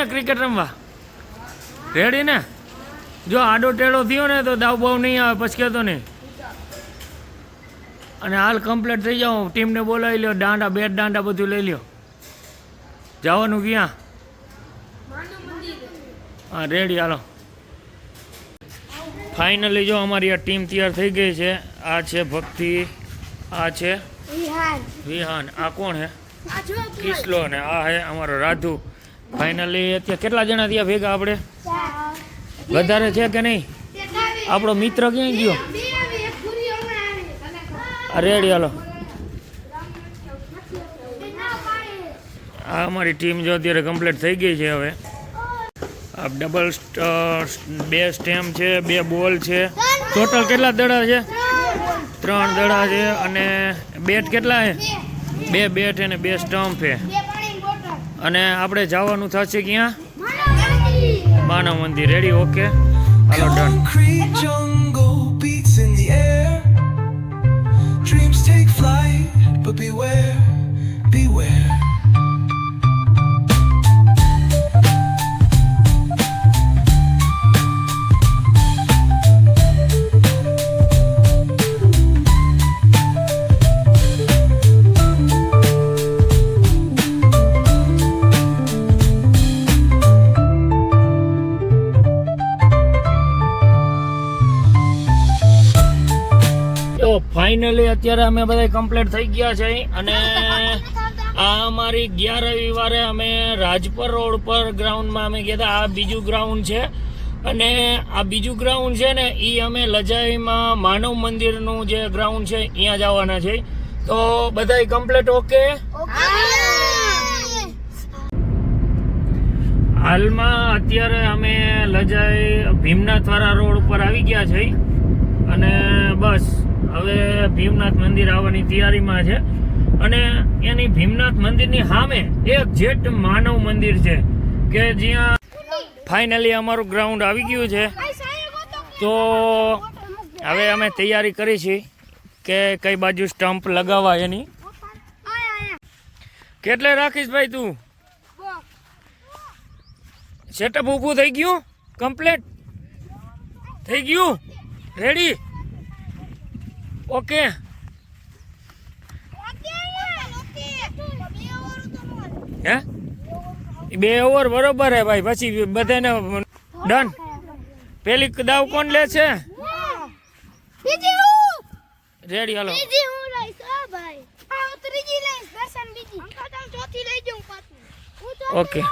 ને ક્રિકેટ રમવા? રેડી ને? જો આડો ટેડો થયો ને તો દાવ બાવ નહીં આવે, પછી કહેતો નહીં. અને હાલ કમ્પ્લીટ થઈ જાઓ, ટીમને બોલાવી લ્યો, દાંડા બેટ દાંડા બધું લઈ લ્યો. જવાનું ક્યાં? હા રેડી, હાલો. ફાઇનલી જો અમારી આ ટીમ તૈયાર થઈ ગઈ છે. આ છે ભક્તિ, આ છે વિહાન, આ કોણ હે? કિસલો ને આ હે અમારો રાધુ. ફાઇનલી અત્યારે કેટલા જણા થયા ભેગા આપણે? વધારે છે કે નહીં? આપણો મિત્ર ક્યાં ગયો? રેડી, હાલો. આ અમારી ટીમ જો અત્યારે કમ્પ્લીટ થઈ ગઈ છે. હવે આ ડબલ 2 સ્ટેમ્પ છે, 2 બોલ છે. ટોટલ કેટલા દડા છે? 3 દડા છે. અને બેટ કેટલા છે? 2 બેટ અને 2 સ્ટમ્પ છે. અને આપણે જવાનું થશે ક્યાં? માનવ મંદિર. રેડી, ઓકે, હાલો, ડન. ફાઇનલી અત્યારે અમે બધા કમ્પ્લીટ થઈ ગયા છે. અને આ અમારી 11 રવિવારે અમે રાજપર રોડ પર ગ્રાઉન્ડમાં અમે ગયા હતા. આ બીજું ગ્રાઉન્ડ છે. અને આ બીજું ગ્રાઉન્ડ છે ને એ અમે લજાઈમાં માનવ મંદિરનું જે ગ્રાઉન્ડ છે અહીંયા જવાના છે. તો બધા કમ્પ્લીટ ઓકે? હાલમાં અત્યારે અમે લજાઈ ભીમનાથવાળા રોડ ઉપર આવી ગયા છે. અને બસ હવે ભીમનાથ મંદિર આવવાની તૈયારીમાં છે. અને એની ભીમનાથ મંદિરની સામે એક જેટ માનવ મંદિર છે કે જ્યાં ફાઇનલી અમારું ગ્રાઉન્ડ આવી ગયું છે. તો હવે અમે તૈયારી કરી છે કે કઈ બાજુ સ્ટમ્પ લગાવવા એની. કેટલે રાખીશ ભાઈ તું? સેટઅપ ઊભું થઈ ગયું? કમ્પ્લીટ થઈ ગયું? Ready, okay. હે 2 ઓવર બરોબર હે ભાઈ. પછી બધાને ડન. પેલી દાવ કોણ લે છે? રેડી, હાલો. ઓકે,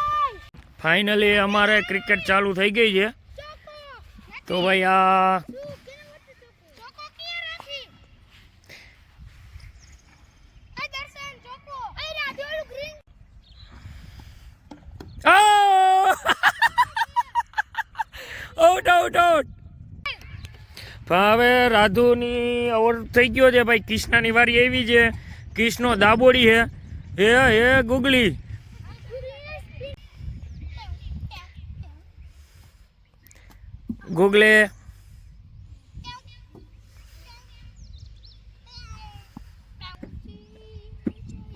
ફાઇનલી અમારે ક્રિકેટ ચાલુ થઈ ગઈ છે. તો ભાઈ આ આઉટ. હવે રાધુની ઓવર થઈ ગયો છે ભાઈ. કૃષ્ણાની વારી એવી છે. કૃષ્ણો દાબોડી હે ગુગલી. ગુગલે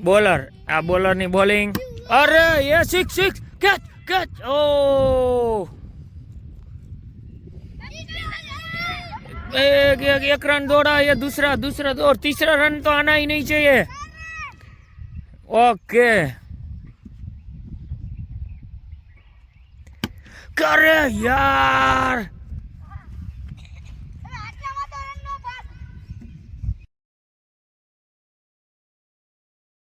બોલર. આ બોલરની બોલિંગ. અરે ये 6 कैच. ओ एक रन दौड़ा. ये दूसरा और तीसरा रन तो आना ही नहीं चाहिए. ओके, करे यार.